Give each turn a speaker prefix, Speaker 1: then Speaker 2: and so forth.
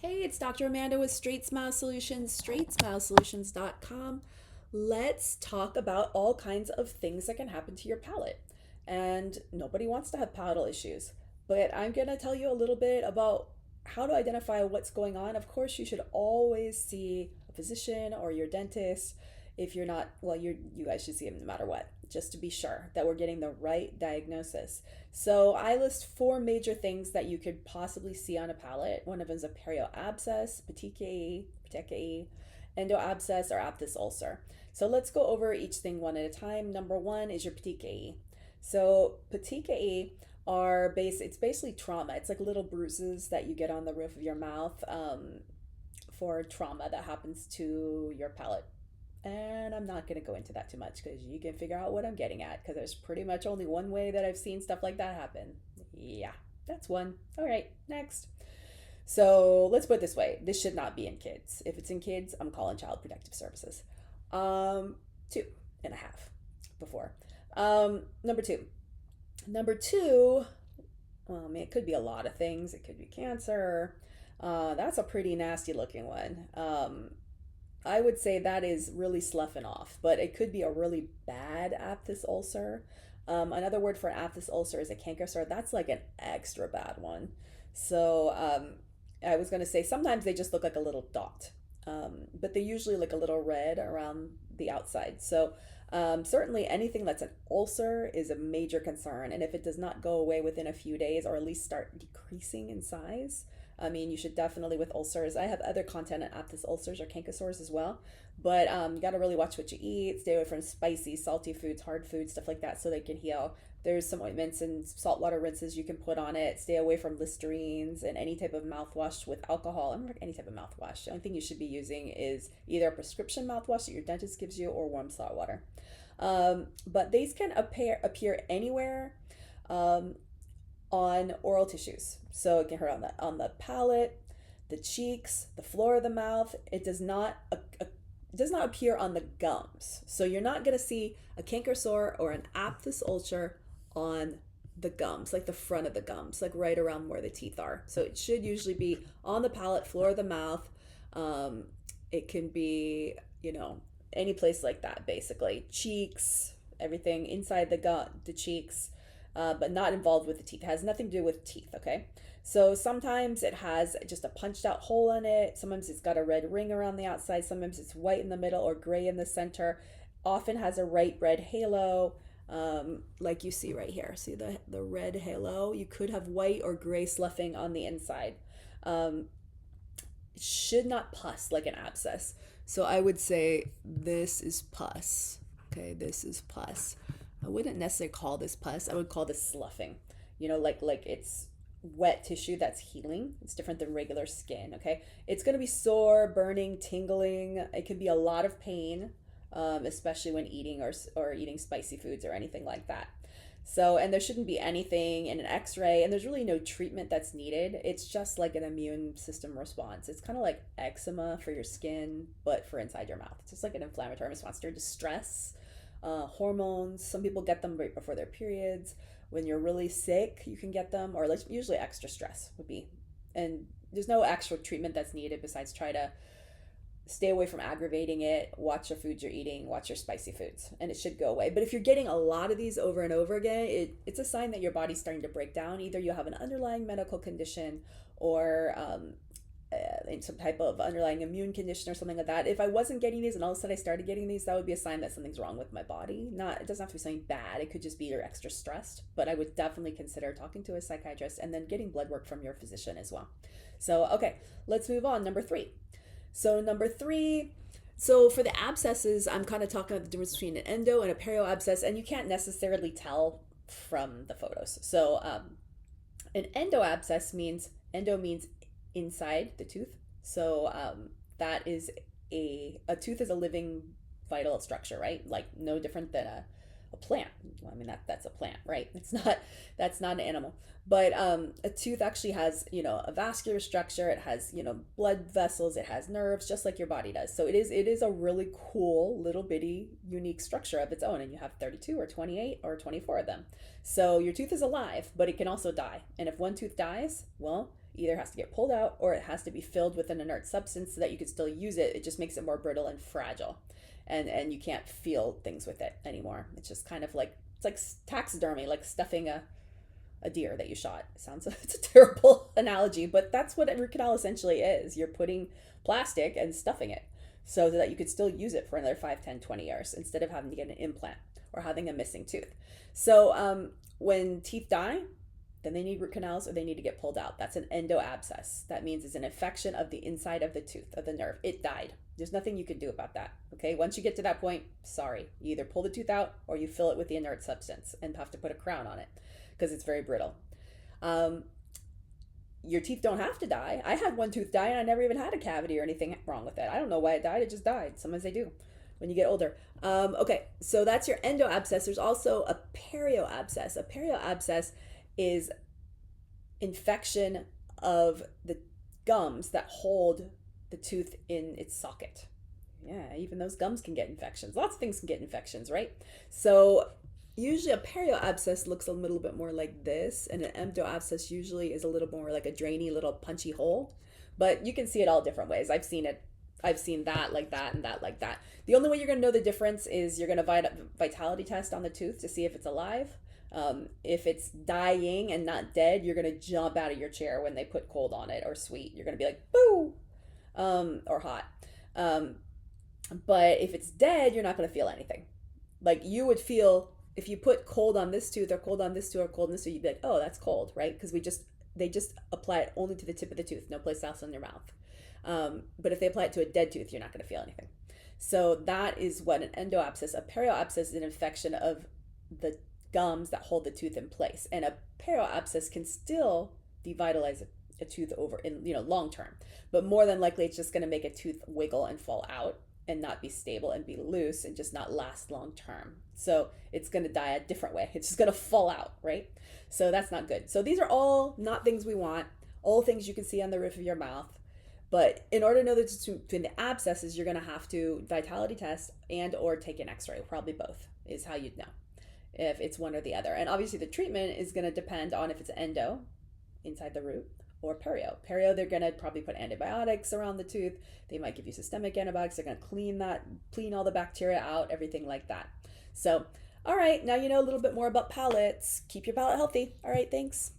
Speaker 1: Hey, it's Dr. Amanda with Straightsmile Solutions, straightsmilesolutions.com. Let's talk about all kinds of things that can happen to your palate. And nobody wants to have palatal issues, but I'm going to tell you a little bit about how to identify what's going on. Of course, you should always see a physician or your dentist. If you're not, well, you guys should see him no matter what, just to be sure that we're getting the right diagnosis. So I list four major things that you could possibly see on a palate. One of them is a Perio abscess, Petechiae, Endo abscess, or Aphthous ulcer. So let's go over each thing one at a time. Number one is your Petechiae. So Petechiae it's basically trauma. It's like little bruises that you get on the roof of your mouth for trauma that happens to your palate. And I'm not going to go into that too much because you can figure out what I'm getting at because there's pretty much only one way that I've seen stuff like that happen. Yeah, that's one. All right, next. So let's put it this way. This should not be in kids. If it's in kids, I'm calling Child Protective Services. 2.5 before. Number two. Number two, well, I mean, it could be a lot of things. It could be cancer. That's a pretty nasty looking one. I would say that is really sloughing off, but it could be a really bad aphthous ulcer. Another word for an aphthous ulcer is a canker sore. That's like an extra bad one. So I was going to say sometimes they just look like a little dot, but they usually look a little red around the outside. So certainly anything that's an ulcer is a major concern. And if it does not go away within a few days or at least start decreasing in size, I mean, you should definitely with ulcers. I have other content on aphthous ulcers or canker sores as well, but you got to really watch what you eat. Stay away from spicy, salty foods, hard foods, stuff like that, so they can heal. There's some ointments and saltwater rinses you can put on it. Stay away from Listerines and any type of mouthwash with alcohol. I don't like any type of mouthwash. The only thing you should be using is either a prescription mouthwash that your dentist gives you or warm salt water. But these can appear anywhere. On oral tissues. So it can hurt on the palate, the cheeks, the floor of the mouth. It does not appear on the gums. So you're not going to see a canker sore or an aphthous ulcer on the gums, like the front of the gums, like right around where the teeth are. So it should usually be on the palate, floor of the mouth. It can be, any place like that, basically. Cheeks, everything inside the cheeks, but not involved with the teeth. It has nothing to do with teeth, okay? So sometimes it has just a punched out hole in it. Sometimes it's got a red ring around the outside. Sometimes it's white in the middle or gray in the center. Often has a bright red halo, like you see right here. See the red halo? You could have white or gray sloughing on the inside. It should not pus like an abscess. So I would say this is pus. Okay, this is pus. I wouldn't necessarily call this pus. I would call this sloughing. Like it's wet tissue that's healing. It's different than regular skin, okay? It's going to be sore, burning, tingling. It can be a lot of pain, especially when eating or eating spicy foods or anything like that. So, and there shouldn't be anything in an x-ray, and there's really no treatment that's needed. It's just like an immune system response. It's kind of like eczema for your skin, but for inside your mouth. It's just like an inflammatory response to distress, hormones. Some people get them right before their periods. When you're really sick, you can get them, or like usually extra stress would be. And there's no actual treatment that's needed besides try to stay away from aggravating it, watch your foods you're eating, watch your spicy foods, and it should go away. But if you're getting a lot of these over and over again, it's a sign that your body's starting to break down. Either you have an underlying medical condition or some type of underlying immune condition or something like that. If I wasn't getting these and all of a sudden I started getting these, that would be a sign that something's wrong with my body. It doesn't have to be something bad. It could just be you're extra stressed, but I would definitely consider talking to a psychiatrist and then getting blood work from your physician as well. So, okay, let's move on. Number three, so for the abscesses, I'm kind of talking about the difference between an endo and a perio abscess, and you can't necessarily tell from the photos. So an endo abscess means inside the tooth. So that is a tooth is a living vital structure, right? Like no different than a plant. Well, I mean that's a plant, right? That's not an animal. But a tooth actually has a vascular structure. It has blood vessels. It has nerves, just like your body does. So it is a really cool little bitty unique structure of its own. And you have 32 or 28 or 24 of them. So your tooth is alive, but it can also die. And if one tooth dies, well, Either has to get pulled out or it has to be filled with an inert substance so that you can still use it. It just makes it more brittle and fragile, and you can't feel things with it anymore. It's just kind of like, it's like taxidermy, like stuffing a deer that you shot. It's a terrible analogy, but that's what a root canal essentially is. You're putting plastic and stuffing it so that you could still use it for another 5, 10, 20 years instead of having to get an implant or having a missing tooth. So when teeth die, then they need root canals or they need to get pulled out. That's an endo abscess. That means it's an infection of the inside of the tooth, of the nerve. It died. There's nothing you can do about that. Okay, once you get to that point, sorry. You either pull the tooth out or you fill it with the inert substance and have to put a crown on it because it's very brittle. Your teeth don't have to die. I had one tooth die and I never even had a cavity or anything wrong with it. I don't know why it died. It just died. Sometimes they do when you get older. Okay, so that's your endo abscess. There's also a perio abscess. A perio abscess is infection of the gums that hold the tooth in its socket. Yeah, even those gums can get infections. Lots of things can get infections, right? So usually a perio abscess looks a little bit more like this, and an endo abscess usually is a little more like a drainy little punchy hole, but you can see it all different ways. I've seen that like that and that like that. The only way you're going to know the difference is you're going to vitality test on the tooth to see if it's alive. If it's dying and not dead, you're going to jump out of your chair when they put cold on it or sweet. You're going to be like, boo, or hot. But if it's dead, you're not going to feel anything. Like you would feel if you put cold on this tooth or cold on this tooth or cold on this tooth, you'd be like, oh, that's cold, right? Because they just apply it only to the tip of the tooth, no place else in your mouth. But if they apply it to a dead tooth, you're not going to feel anything. So that is what an endo abscess. A perio abscess is an infection of the gums that hold the tooth in place, and a perio abscess can still devitalize a tooth over in long term, but more than likely it's just going to make a tooth wiggle and fall out and not be stable and be loose and just not last long term. So it's going to die a different way. It's just going to fall out, right? So that's not good. So these are all not things we want, all things you can see on the roof of your mouth. But in order to know the difference between the abscesses, you're going to have to vitality test and or take an x-ray. Probably both is how you'd know if it's one or the other. And obviously the treatment is going to depend on if it's endo inside the root or perio. Perio, they're going to probably put antibiotics around the tooth. They might give you systemic antibiotics. They're going to clean all the bacteria out, everything like that. So, all right, now you know a little bit more about palates. Keep your palate healthy. All right, thanks.